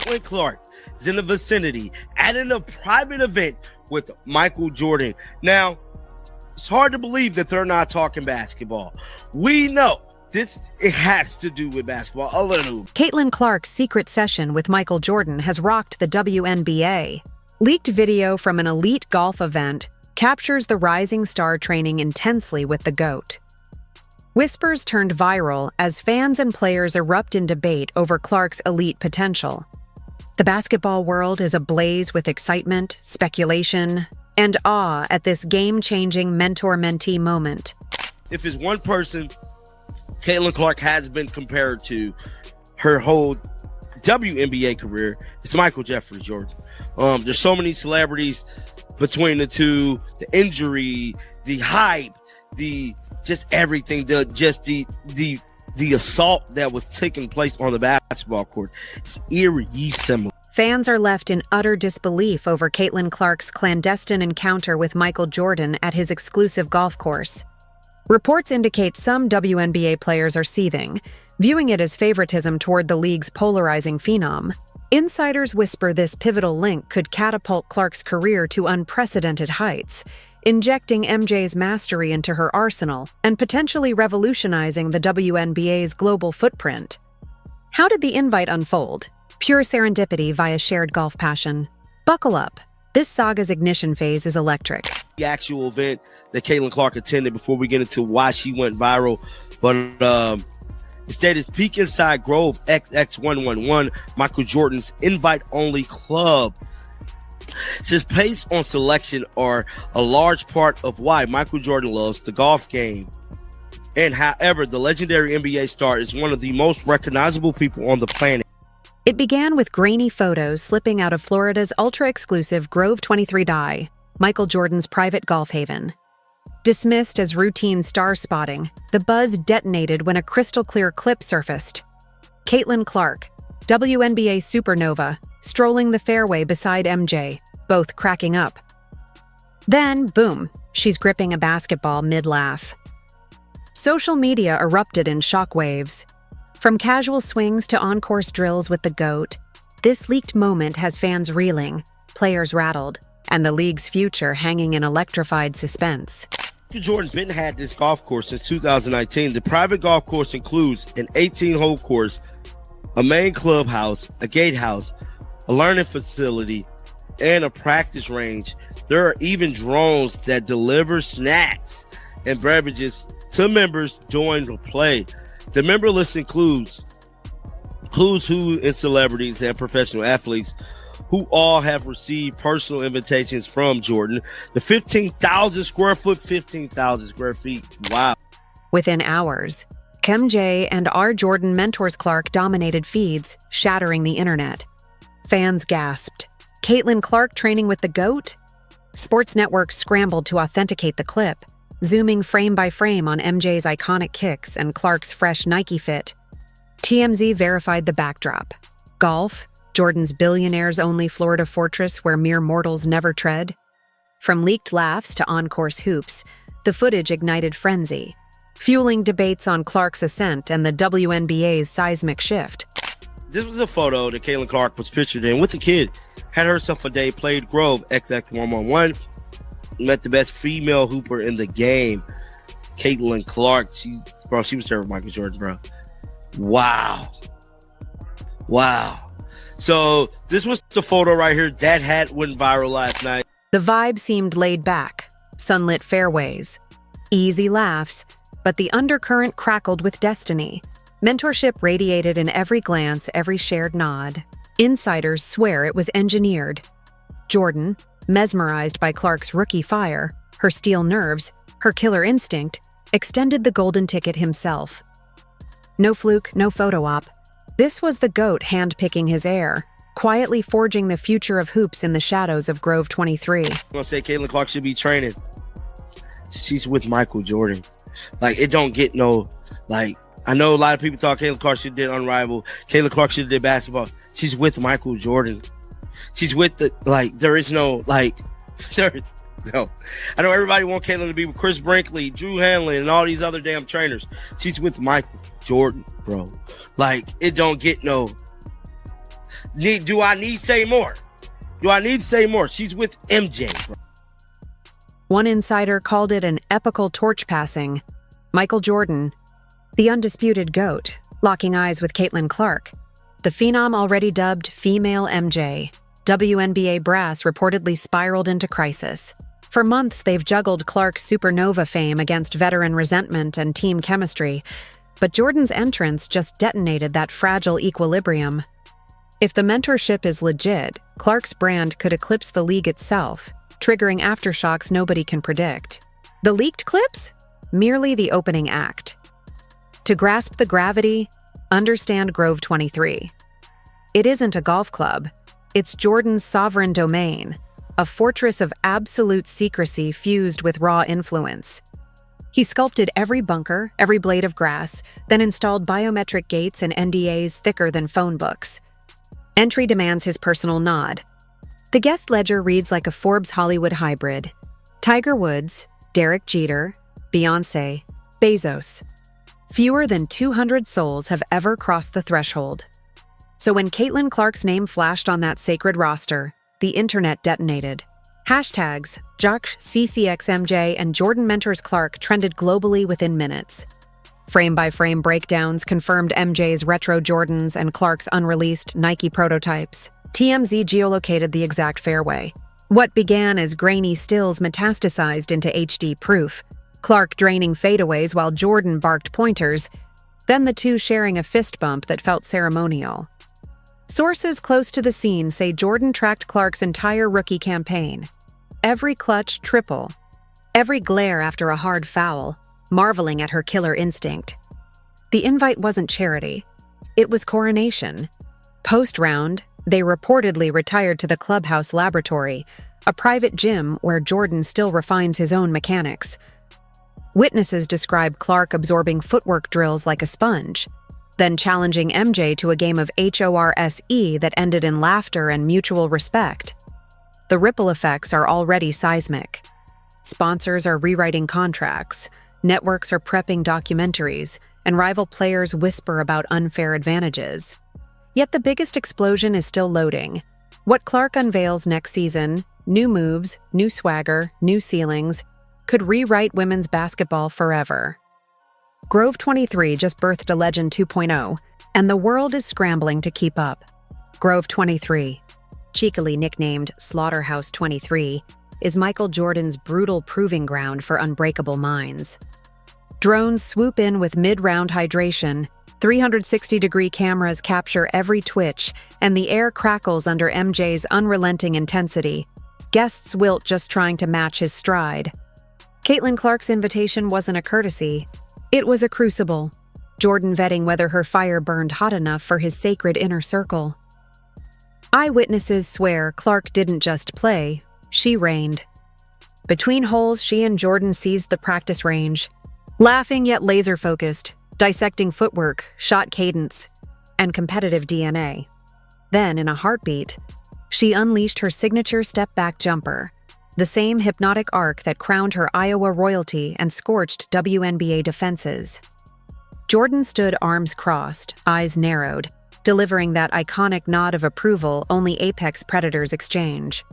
Caitlin Clark is in the vicinity at a private event with Michael Jordan. Now, it's hard to believe that they're not talking basketball. We know it has to do with basketball a little. Caitlin Clark's secret session with Michael Jordan has rocked the WNBA. Leaked video from an elite golf event captures the rising star training intensely with the GOAT. Whispers turned viral as fans and players erupt in debate over Clark's elite potential. The basketball world is ablaze with excitement, speculation, and awe at this game-changing mentor-mentee moment. If it's one person Caitlin Clark has been compared to her whole WNBA career, it's Michael Jeffrey Jordan. There's so many celebrities between the two, the injury, the hype, just everything, the assault that was taking place on the basketball court. It's eerie similar. Fans are left in utter disbelief over Caitlin Clark's clandestine encounter with Michael Jordan at his exclusive golf course. Reports indicate some WNBA players are seething, viewing it as favoritism toward the league's polarizing phenom. Insiders whisper this pivotal link could catapult Clark's career to unprecedented heights, injecting MJ's mastery into her arsenal and potentially revolutionizing the WNBA's global footprint. How did the invite unfold? Pure serendipity via shared golf passion. Buckle up. This saga's ignition phase is electric. The actual event that Caitlin Clark attended, before we get into why she went viral, but instead is Peak Inside Grove XX111, Michael Jordan's invite-only club. Since pace on selection are a large part of why Michael Jordan loves the golf game. And however, the legendary NBA star is one of the most recognizable people on the planet. It began with grainy photos slipping out of Florida's ultra-exclusive Grove 23 Die, Michael Jordan's private golf haven. Dismissed as routine star spotting, the buzz detonated when a crystal-clear clip surfaced. Caitlin Clark, WNBA supernova, strolling the fairway beside MJ, both cracking up. Then, boom, she's gripping a basketball mid-laugh. Social media erupted in shockwaves. From casual swings to on-course drills with the GOAT, this leaked moment has fans reeling, players rattled, and the league's future hanging in electrified suspense. Jordan's been had this golf course since 2019. The private golf course includes an 18-hole course, a main clubhouse, a gatehouse, a learning facility, and a practice range. There are even drones that deliver snacks and beverages to members during the play. The member list includes who's who in celebrities and professional athletes who all have received personal invitations from Jordan. The 15,000 square feet. Wow. Within hours, MJ and our Jordan mentors Clark dominated feeds, shattering the internet. Fans gasped. Caitlin Clark training with the GOAT? Sports networks scrambled to authenticate the clip, zooming frame by frame on MJ's iconic kicks and Clark's fresh Nike fit. TMZ verified the backdrop. Golf, Jordan's billionaires-only Florida fortress where mere mortals never tread. From leaked laughs to on-course hoops, the footage ignited frenzy, fueling debates on Clark's ascent and the WNBA's seismic shift. This was a photo that Caitlin Clark was pictured in with the kid. Had herself a day, played Grove XX111. Met the best female hooper in the game, Caitlin Clark. She was there with Michael Jordan, bro. Wow. So this was the photo right here. That hat went viral last night. The vibe seemed laid back, sunlit fairways, easy laughs, but the undercurrent crackled with destiny. Mentorship radiated in every glance, every shared nod. Insiders swear it was engineered. Jordan, mesmerized by Clark's rookie fire, her steel nerves, her killer instinct, extended the golden ticket himself. No fluke, no photo op. This was the GOAT handpicking his heir, quietly forging the future of hoops in the shadows of Grove 23. I'm gonna say Caitlin Clark should be training. She's with Michael Jordan. It don't get no, I know a lot of people talk Caitlin Clark should have did Unrivaled. Caitlin Clark should have did basketball. She's with Michael Jordan. She's with there is no, no. I know everybody want Caitlin to be with Chris Brinkley, Drew Hanlon, and all these other damn trainers. She's with Michael Jordan, bro. It don't get no, Do I need to say more? Do I need to say more? She's with MJ, bro. One insider called it an epical torch passing. Michael Jordan, the undisputed GOAT, locking eyes with Caitlin Clark. The phenom already dubbed Female MJ. WNBA brass reportedly spiraled into crisis. For months, they've juggled Clark's supernova fame against veteran resentment and team chemistry, but Jordan's entrance just detonated that fragile equilibrium. If the mentorship is legit, Clark's brand could eclipse the league itself, triggering aftershocks nobody can predict. The leaked clips? Merely the opening act. To grasp the gravity, understand Grove 23. It isn't a golf club. It's Jordan's sovereign domain, a fortress of absolute secrecy fused with raw influence. He sculpted every bunker, every blade of grass, then installed biometric gates and NDAs thicker than phone books. Entry demands his personal nod. The guest ledger reads like a Forbes Hollywood hybrid. Tiger Woods, Derek Jeter, Beyoncé, Bezos. Fewer than 200 souls have ever crossed the threshold. So when Caitlin Clark's name flashed on that sacred roster, the internet detonated. Hashtags, JockCCXMJ and Jordan Mentors Clark trended globally within minutes. Frame-by-frame breakdowns confirmed MJ's retro Jordans and Clark's unreleased Nike prototypes. TMZ geolocated the exact fairway. What began as grainy stills metastasized into HD proof, Clark draining fadeaways while Jordan barked pointers, then the two sharing a fist bump that felt ceremonial. Sources close to the scene say Jordan tracked Clark's entire rookie campaign. Every clutch triple, every glare after a hard foul, marveling at her killer instinct. The invite wasn't charity. It was coronation. Post-round, they reportedly retired to the clubhouse laboratory, a private gym where Jordan still refines his own mechanics. Witnesses describe Clark absorbing footwork drills like a sponge, then challenging MJ to a game of HORSE that ended in laughter and mutual respect. The ripple effects are already seismic. Sponsors are rewriting contracts, networks are prepping documentaries, and rival players whisper about unfair advantages. Yet the biggest explosion is still loading. What Clark unveils next season, new moves, new swagger, new ceilings, could rewrite women's basketball forever. Grove 23 just birthed a Legend 2.0, and the world is scrambling to keep up. Grove 23, cheekily nicknamed Slaughterhouse 23, is Michael Jordan's brutal proving ground for unbreakable minds. Drones swoop in with mid-round hydration, 360-degree cameras capture every twitch, and the air crackles under MJ's unrelenting intensity. Guests wilt just trying to match his stride. Caitlin Clark's invitation wasn't a courtesy. It was a crucible, Jordan vetting whether her fire burned hot enough for his sacred inner circle. Eyewitnesses swear Clark didn't just play, she reigned. Between holes, she and Jordan seized the practice range, laughing yet laser-focused, dissecting footwork, shot cadence, and competitive DNA. Then, in a heartbeat, she unleashed her signature step-back jumper, the same hypnotic arc that crowned her Iowa royalty and scorched WNBA defenses. Jordan stood arms crossed, eyes narrowed, delivering that iconic nod of approval only apex predators exchange.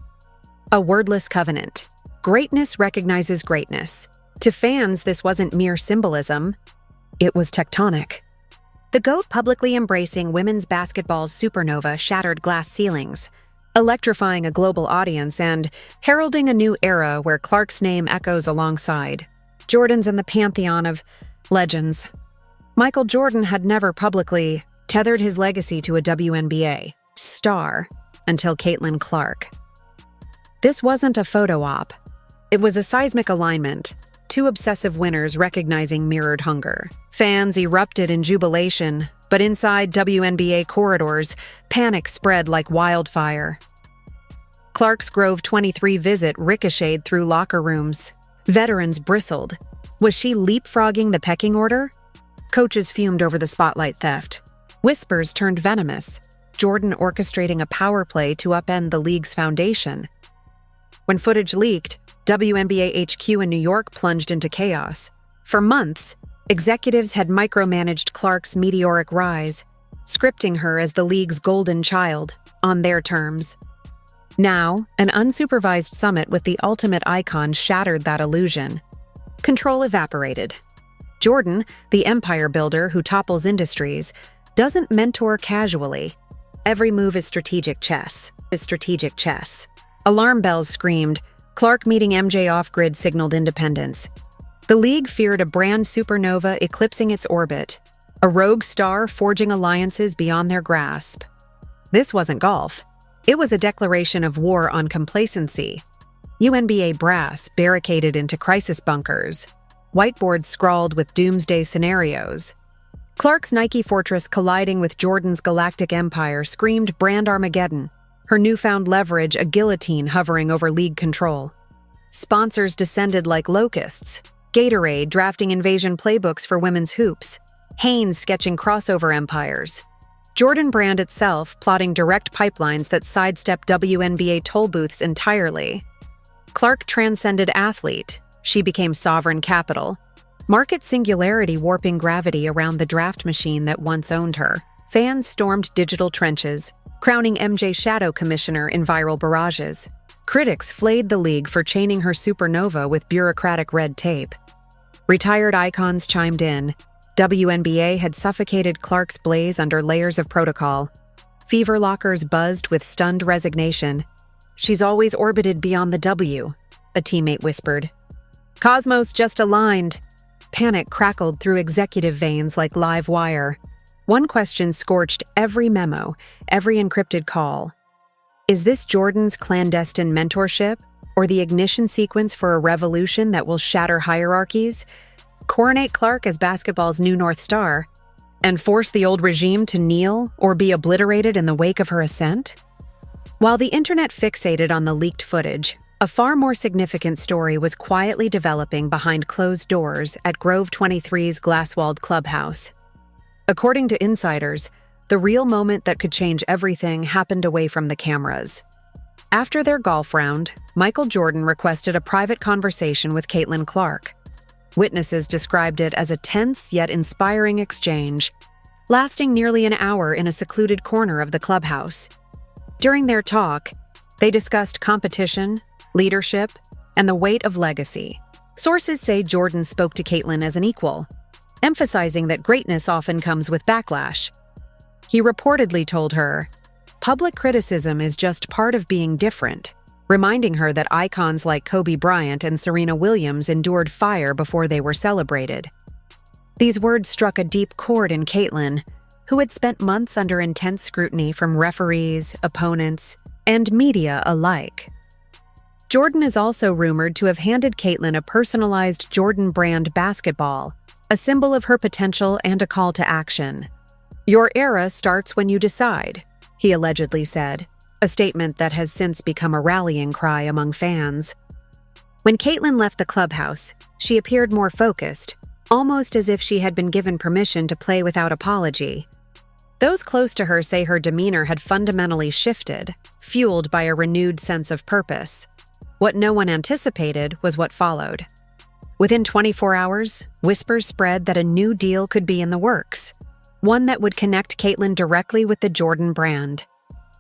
A wordless covenant. Greatness recognizes greatness. To fans, this wasn't mere symbolism. It was tectonic. The GOAT publicly embracing women's basketball's supernova shattered glass ceilings, electrifying a global audience and heralding a new era where Clark's name echoes alongside Jordan's in the pantheon of legends. Michael Jordan had never publicly tethered his legacy to a WNBA star until Caitlin Clark. This wasn't a photo op. It was a seismic alignment, two obsessive winners recognizing mirrored hunger. Fans erupted in jubilation, but inside WNBA corridors, panic spread like wildfire. Clark's Grove 23 visit ricocheted through locker rooms. Veterans bristled. Was she leapfrogging the pecking order? Coaches fumed over the spotlight theft. Whispers turned venomous, Jordan orchestrating a power play to upend the league's foundation. When footage leaked, WNBA HQ in New York plunged into chaos. For months, executives had micromanaged Clark's meteoric rise, scripting her as the league's golden child, on their terms. Now, an unsupervised summit with the ultimate icon shattered that illusion. Control evaporated. Jordan, the empire builder who topples industries, doesn't mentor casually. Every move is strategic chess. Alarm bells screamed. Clark meeting MJ off-grid signaled independence. The league feared a brand supernova eclipsing its orbit, a rogue star forging alliances beyond their grasp. This wasn't golf. It was a declaration of war on complacency. WNBA brass barricaded into crisis bunkers, whiteboards scrawled with doomsday scenarios. Clark's Nike fortress colliding with Jordan's galactic empire screamed brand Armageddon, her newfound leverage a guillotine hovering over league control. Sponsors descended like locusts, Gatorade drafting invasion playbooks for women's hoops, Hanes sketching crossover empires, Jordan Brand itself plotting direct pipelines that sidestep WNBA toll booths entirely. Clark transcended athlete, she became sovereign capital. Market singularity warping gravity around the draft machine that once owned her. Fans stormed digital trenches, crowning MJ shadow commissioner in viral barrages. Critics flayed the league for chaining her supernova with bureaucratic red tape. Retired icons chimed in. WNBA had suffocated Clark's blaze under layers of protocol. Fever lockers buzzed with stunned resignation. "She's always orbited beyond the W," a teammate whispered. "Cosmos just aligned." Panic crackled through executive veins like live wire. One question scorched every memo, every encrypted call. Is this Jordan's clandestine mentorship, or the ignition sequence for a revolution that will shatter hierarchies, coronate Clark as basketball's new North Star, and force the old regime to kneel or be obliterated in the wake of her ascent? While the internet fixated on the leaked footage, a far more significant story was quietly developing behind closed doors at Grove 23's glass-walled clubhouse. According to insiders, the real moment that could change everything happened away from the cameras. After their golf round, Michael Jordan requested a private conversation with Caitlin Clark. Witnesses described it as a tense yet inspiring exchange, lasting nearly an hour in a secluded corner of the clubhouse. During their talk, they discussed competition, leadership, and the weight of legacy. Sources say Jordan spoke to Caitlin as an equal, emphasizing that greatness often comes with backlash. He reportedly told her, "Public criticism is just part of being different," reminding her that icons like Kobe Bryant and Serena Williams endured fire before they were celebrated. These words struck a deep chord in Caitlin, who had spent months under intense scrutiny from referees, opponents, and media alike. Jordan is also rumored to have handed Caitlin a personalized Jordan Brand basketball, a symbol of her potential and a call to action. "Your era starts when you decide," he allegedly said, a statement that has since become a rallying cry among fans. When Caitlin left the clubhouse, she appeared more focused, almost as if she had been given permission to play without apology. Those close to her say her demeanor had fundamentally shifted, fueled by a renewed sense of purpose. What no one anticipated was what followed. Within 24 hours, whispers spread that a new deal could be in the works, one that would connect Caitlin directly with the Jordan Brand.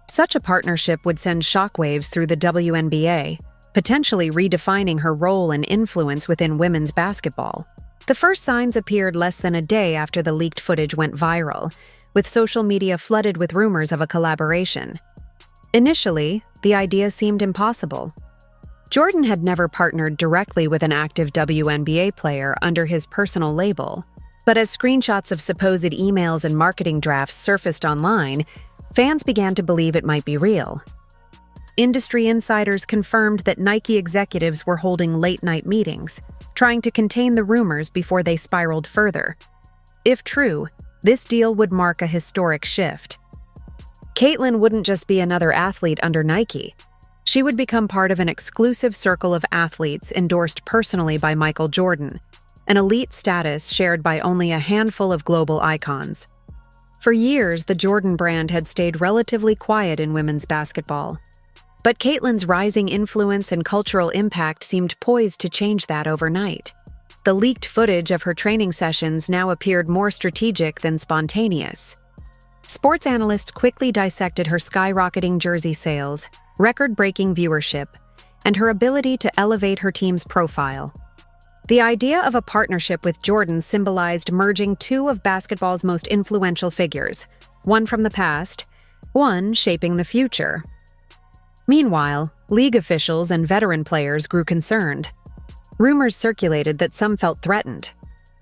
Such a partnership would send shockwaves through the WNBA, potentially redefining her role and influence within women's basketball. The first signs appeared less than a day after the leaked footage went viral, with social media flooded with rumors of a collaboration. Initially, the idea seemed impossible. Jordan had never partnered directly with an active WNBA player under his personal label, but as screenshots of supposed emails and marketing drafts surfaced online, fans began to believe it might be real. Industry insiders confirmed that Nike executives were holding late-night meetings, trying to contain the rumors before they spiraled further. If true, this deal would mark a historic shift. Caitlin wouldn't just be another athlete under Nike. She would become part of an exclusive circle of athletes endorsed personally by Michael Jordan, an elite status shared by only a handful of global icons. For years, the Jordan Brand had stayed relatively quiet in women's basketball. But Caitlin's rising influence and cultural impact seemed poised to change that overnight. The leaked footage of her training sessions now appeared more strategic than spontaneous. Sports analysts quickly dissected her skyrocketing jersey sales, record-breaking viewership, and her ability to elevate her team's profile. The idea of a partnership with Jordan symbolized merging two of basketball's most influential figures, one from the past, one shaping the future. Meanwhile, league officials and veteran players grew concerned. Rumors circulated that some felt threatened,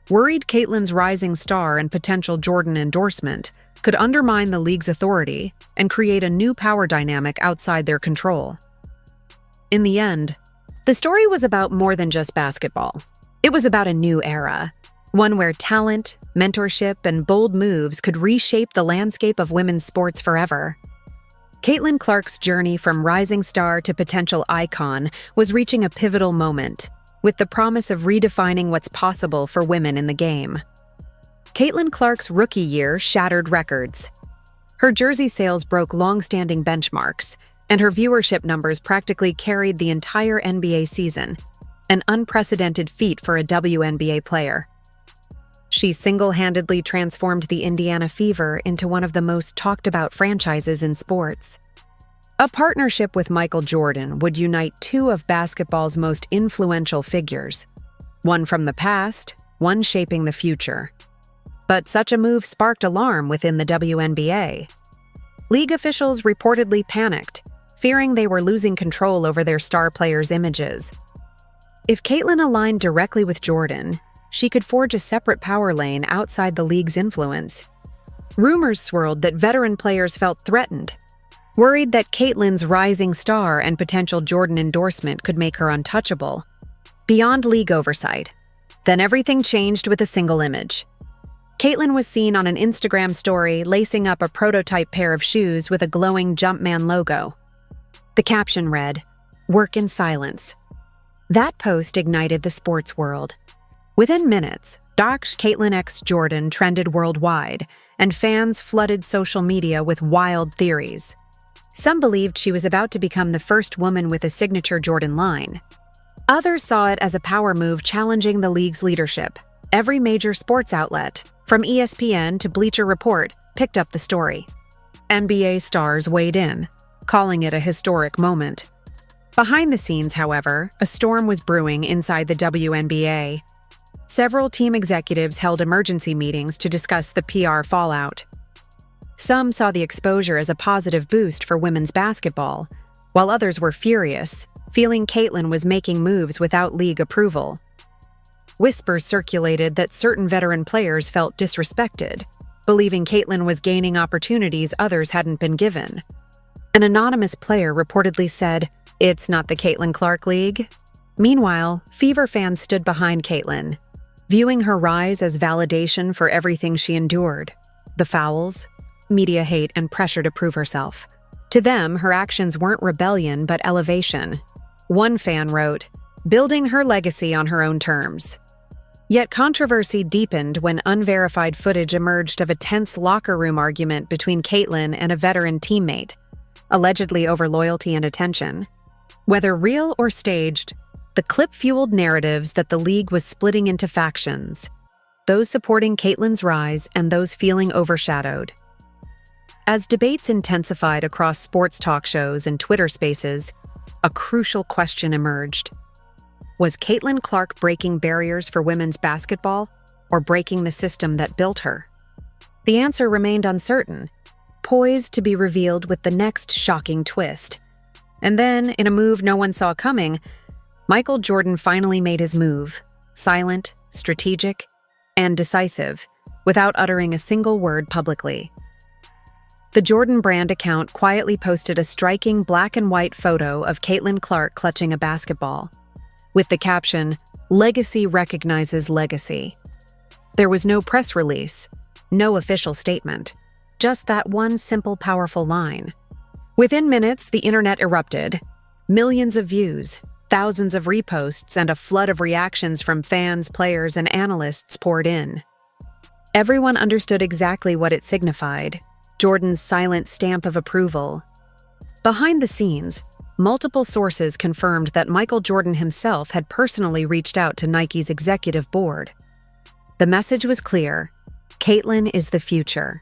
worried Caitlyn's rising star and potential Jordan endorsement could undermine the league's authority and create a new power dynamic outside their control. In the end, the story was about more than just basketball. It was about a new era, one where talent, mentorship, and bold moves could reshape the landscape of women's sports forever. Caitlin Clark's journey from rising star to potential icon was reaching a pivotal moment, with the promise of redefining what's possible for women in the game. Caitlin Clark's rookie year shattered records. Her jersey sales broke long-standing benchmarks, and her viewership numbers practically carried the entire NBA season, an unprecedented feat for a WNBA player. She single-handedly transformed the Indiana Fever into one of the most talked-about franchises in sports. A partnership with Michael Jordan would unite two of basketball's most influential figures, one from the past, one shaping the future. But such a move sparked alarm within the WNBA. League officials reportedly panicked, fearing they were losing control over their star players' images. If Caitlyn aligned directly with Jordan, she could forge a separate power lane outside the league's influence. Rumors swirled that veteran players felt threatened, worried that Caitlyn's rising star and potential Jordan endorsement could make her untouchable. Beyond league oversight, then everything changed with a single image. Caitlyn was seen on an Instagram story lacing up a prototype pair of shoes with a glowing Jumpman logo. The caption read, "Work in silence." That post ignited the sports world. Within minutes, Docs Caitlyn X Jordan trended worldwide, and fans flooded social media with wild theories. Some believed she was about to become the first woman with a signature Jordan line. Others saw it as a power move challenging the league's leadership. Every major sports outlet, from ESPN to Bleacher Report, picked up the story. NBA stars weighed in, calling it a historic moment. Behind the scenes, however, a storm was brewing inside the WNBA. Several team executives held emergency meetings to discuss the PR fallout. Some saw the exposure as a positive boost for women's basketball, while others were furious, feeling Caitlyn was making moves without league approval. Whispers circulated that certain veteran players felt disrespected, believing Caitlyn was gaining opportunities others hadn't been given. An anonymous player reportedly said, "It's not the Caitlin Clark League." Meanwhile, Fever fans stood behind Caitlyn, viewing her rise as validation for everything she endured: the fouls, media hate, and pressure to prove herself. To them, her actions weren't rebellion but elevation. One fan wrote, "Building her legacy on her own terms." Yet controversy deepened when unverified footage emerged of a tense locker room argument between Caitlyn and a veteran teammate, allegedly over loyalty and attention. Whether real or staged, the clip fueled narratives that the league was splitting into factions, those supporting Caitlyn's rise and those feeling overshadowed. As debates intensified across sports talk shows and Twitter spaces, a crucial question emerged. Was Caitlyn Clark breaking barriers for women's basketball or breaking the system that built her? The answer remained uncertain, poised to be revealed with the next shocking twist. And then, in a move no one saw coming, Michael Jordan finally made his move, silent, strategic, and decisive, without uttering a single word publicly. The Jordan brand account quietly posted a striking black and white photo of Caitlyn Clark clutching a basketball, with the caption, "Legacy recognizes legacy." There was no press release, no official statement, just that one simple, powerful line. Within minutes, the internet erupted. Millions of views, thousands of reposts, and a flood of reactions from fans, players, and analysts poured in. Everyone understood exactly what it signified: Jordan's silent stamp of approval. Behind the scenes, multiple sources confirmed that Michael Jordan himself had personally reached out to Nike's executive board. The message was clear: Caitlyn is the future.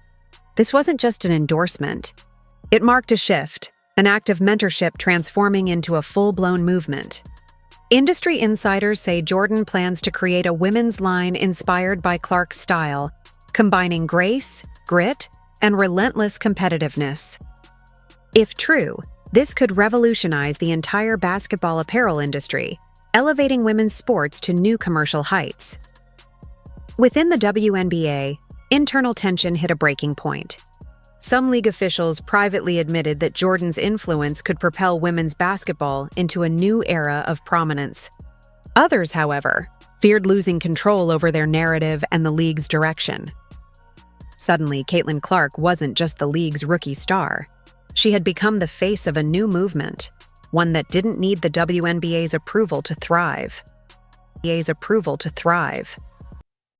This wasn't just an endorsement. It marked a shift, an act of mentorship transforming into a full-blown movement. Industry insiders say Jordan plans to create a women's line inspired by Clark's style, combining grace, grit, and relentless competitiveness. If true, this could revolutionize the entire basketball apparel industry, elevating women's sports to new commercial heights. Within the WNBA, internal tension hit a breaking point. Some league officials privately admitted that Jordan's influence could propel women's basketball into a new era of prominence. Others, however, feared losing control over their narrative and the league's direction. Suddenly, Caitlin Clark wasn't just the league's rookie star. She had become the face of a new movement, one that didn't need the WNBA's approval to thrive.